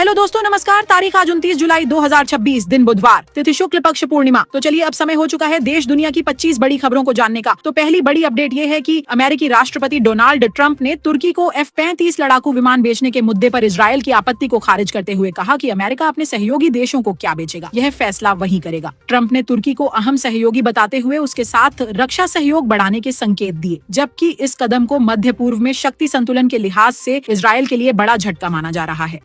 Hello दोस्तों, नमस्कार। तारीख आज 29 जुलाई 2026, दिन बुधवार, तिथि शुक्ल पक्ष पूर्णिमा। तो चलिए अब समय हो चुका है देश दुनिया की 25 बड़ी खबरों को जानने का। तो पहली बड़ी अपडेट ये है कि अमेरिकी राष्ट्रपति डोनाल्ड ट्रंप ने तुर्की को F-35 लड़ाकू विमान बेचने के मुद्दे पर इजरायल की आपत्ति को खारिज करते हुए कहा कि अमेरिका अपने सहयोगी देशों को क्या बेचेगा, यह फैसला वही करेगा। ट्रंप ने तुर्की को अहम सहयोगी बताते हुए उसके साथ रक्षा सहयोग बढ़ाने के संकेत दिए, जबकि इस कदम को मध्य पूर्व में शक्ति संतुलन के लिहाज से इजरायल के लिए बड़ा झटका माना जा रहा है।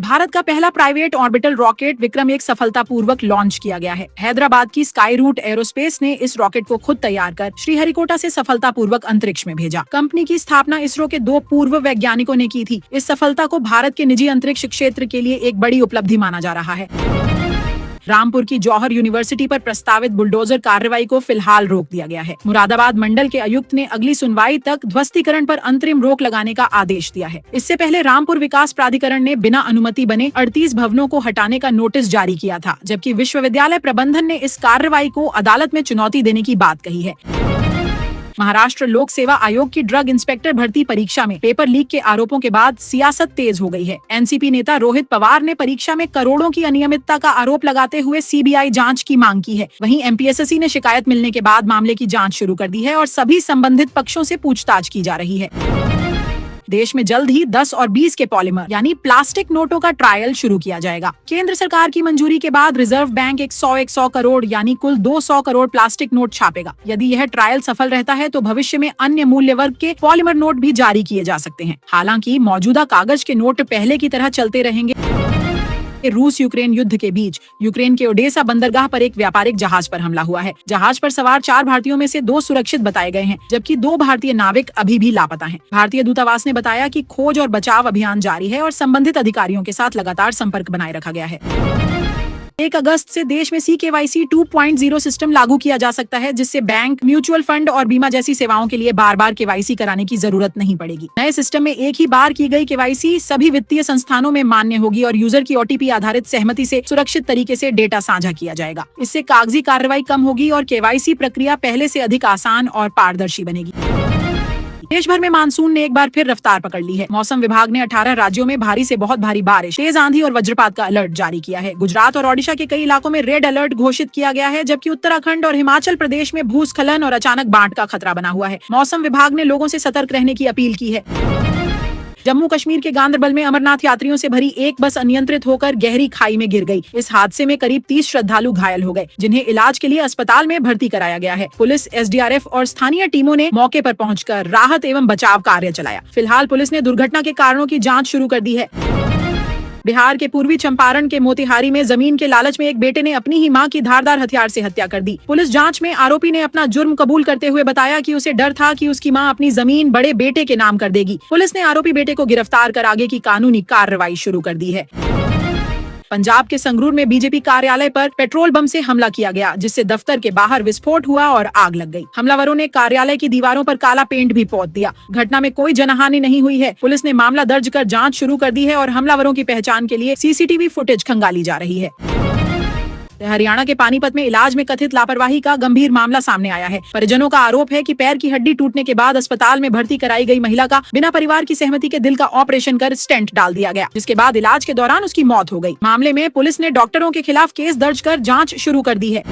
भारत का पहला प्राइवेट ऑर्बिटल रॉकेट विक्रम-1 सफलतापूर्वक लॉन्च किया गया है। हैदराबाद की स्काई रूट एरोस्पेस ने इस रॉकेट को खुद तैयार कर श्रीहरिकोटा से सफलतापूर्वक अंतरिक्ष में भेजा। कंपनी की स्थापना इसरो के 2 पूर्व वैज्ञानिकों ने की थी। इस सफलता को भारत के निजी अंतरिक्ष क्षेत्र के लिए एक बड़ी उपलब्धि माना जा रहा है। रामपुर की जौहर यूनिवर्सिटी पर प्रस्तावित बुलडोजर कार्रवाई को फिलहाल रोक दिया गया है। मुरादाबाद मंडल के आयुक्त ने अगली सुनवाई तक ध्वस्तीकरण पर अंतरिम रोक लगाने का आदेश दिया है। इससे पहले रामपुर विकास प्राधिकरण ने बिना अनुमति बने 38 भवनों को हटाने का नोटिस जारी किया था, जबकि विश्वविद्यालय प्रबंधन ने इस कार्रवाई को अदालत में चुनौती देने की बात कही है। महाराष्ट्र लोक सेवा आयोग की ड्रग इंस्पेक्टर भर्ती परीक्षा में पेपर लीक के आरोपों के बाद सियासत तेज हो गई है। एनसीपी नेता रोहित पवार ने परीक्षा में करोड़ों की अनियमितता का आरोप लगाते हुए सीबीआई जांच की मांग की है। वहीं एमपीएससी ने शिकायत मिलने के बाद मामले की जांच शुरू कर दी है और सभी संबंधित पक्षों से पूछताछ की जा रही है। देश में जल्द ही 10 और 20 के पॉलीमर यानी प्लास्टिक नोटों का ट्रायल शुरू किया जाएगा। केंद्र सरकार की मंजूरी के बाद रिजर्व बैंक 100 करोड़ यानी कुल 200 करोड़ प्लास्टिक नोट छापेगा। यदि यह ट्रायल सफल रहता है तो भविष्य में अन्य मूल्य वर्ग के पॉलीमर नोट भी जारी किए जा सकते हैं। हालांकि मौजूदा कागज के नोट पहले की तरह चलते रहेंगे। रूस यूक्रेन युद्ध के बीच यूक्रेन के ओडेसा बंदरगाह पर एक व्यापारिक जहाज पर हमला हुआ है। जहाज पर सवार 4 भारतीयों में से 2 सुरक्षित बताए गए हैं, जबकि 2 भारतीय नाविक अभी भी लापता हैं। भारतीय दूतावास ने बताया कि खोज और बचाव अभियान जारी है और संबंधित अधिकारियों के साथ लगातार संपर्क बनाए रखा गया है। 1 अगस्त से देश में CKYC 2.0 सिस्टम लागू किया जा सकता है, जिससे बैंक, म्यूचुअल फंड और बीमा जैसी सेवाओं के लिए बार-बार KYC कराने की जरूरत नहीं पड़ेगी। नए सिस्टम में एक ही बार की गई KYC सभी वित्तीय संस्थानों में मान्य होगी और यूजर की OTP आधारित सहमति से सुरक्षित तरीके से डेटा साझा किया जाएगा। इससे कागजी कार्रवाई कम होगी और KYC प्रक्रिया पहले से अधिक आसान और पारदर्शी बनेगी। देश भर में मानसून ने एक बार फिर रफ्तार पकड़ ली है। मौसम विभाग ने 18 राज्यों में भारी से बहुत भारी बारिश, तेज आंधी और वज्रपात का अलर्ट जारी किया है। गुजरात और ओडिशा के कई इलाकों में रेड अलर्ट घोषित किया गया है, जबकि उत्तराखंड और हिमाचल प्रदेश में भूस्खलन और अचानक बाढ़ का खतरा बना हुआ है। मौसम विभाग ने लोगों से सतर्क रहने की अपील की है। जम्मू कश्मीर के गांदरबल में अमरनाथ यात्रियों से भरी एक बस अनियंत्रित होकर गहरी खाई में गिर गई। इस हादसे में करीब 30 श्रद्धालु घायल हो गए, जिन्हें इलाज के लिए अस्पताल में भर्ती कराया गया है। पुलिस, SDRF और स्थानीय टीमों ने मौके पर पहुंचकर राहत एवं बचाव कार्य चलाया। फिलहाल पुलिस ने दुर्घटना के कारणों की जाँच शुरू कर दी है। बिहार के पूर्वी चंपारण के मोतिहारी में जमीन के लालच में एक बेटे ने अपनी ही मां की धारदार हथियार से हत्या कर दी। पुलिस जांच में आरोपी ने अपना जुर्म कबूल करते हुए बताया कि उसे डर था कि उसकी मां अपनी जमीन बड़े बेटे के नाम कर देगी। पुलिस ने आरोपी बेटे को गिरफ्तार कर आगे की कानूनी कार्रवाई शुरू कर दी है। पंजाब के संगरूर में बीजेपी कार्यालय पर पेट्रोल बम से हमला किया गया, जिससे दफ्तर के बाहर विस्फोट हुआ और आग लग गई। हमलावरों ने कार्यालय की दीवारों पर काला पेंट भी पोत दिया। घटना में कोई जनहानि नहीं हुई है। पुलिस ने मामला दर्ज कर जांच शुरू कर दी है और हमलावरों की पहचान के लिए CCTV फुटेज खंगाली जा रही है। हरियाणा के पानीपत में इलाज में कथित लापरवाही का गंभीर मामला सामने आया है। परिजनों का आरोप है कि पैर की हड्डी टूटने के बाद अस्पताल में भर्ती कराई गई महिला का बिना परिवार की सहमति के दिल का ऑपरेशन कर स्टेंट डाल दिया गया, जिसके बाद इलाज के दौरान उसकी मौत हो गई। मामले में पुलिस ने डॉक्टरों के खिलाफ केस दर्ज कर जाँच शुरू कर दी है।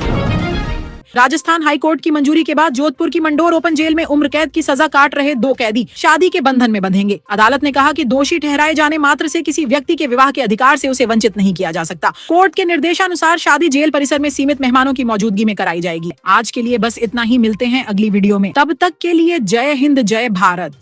राजस्थान हाईकोर्ट की मंजूरी के बाद जोधपुर की मंडोर ओपन जेल में उम्र कैद की सजा काट रहे 2 कैदी शादी के बंधन में बंधेंगे। अदालत ने कहा कि दोषी ठहराए जाने मात्र से किसी व्यक्ति के विवाह के अधिकार से उसे वंचित नहीं किया जा सकता। कोर्ट के निर्देशानुसार शादी जेल परिसर में सीमित मेहमानों की मौजूदगी में कराई जाएगी। आज के लिए बस इतना ही। मिलते हैं अगली वीडियो में, तब तक के लिए जय हिंद, जय भारत।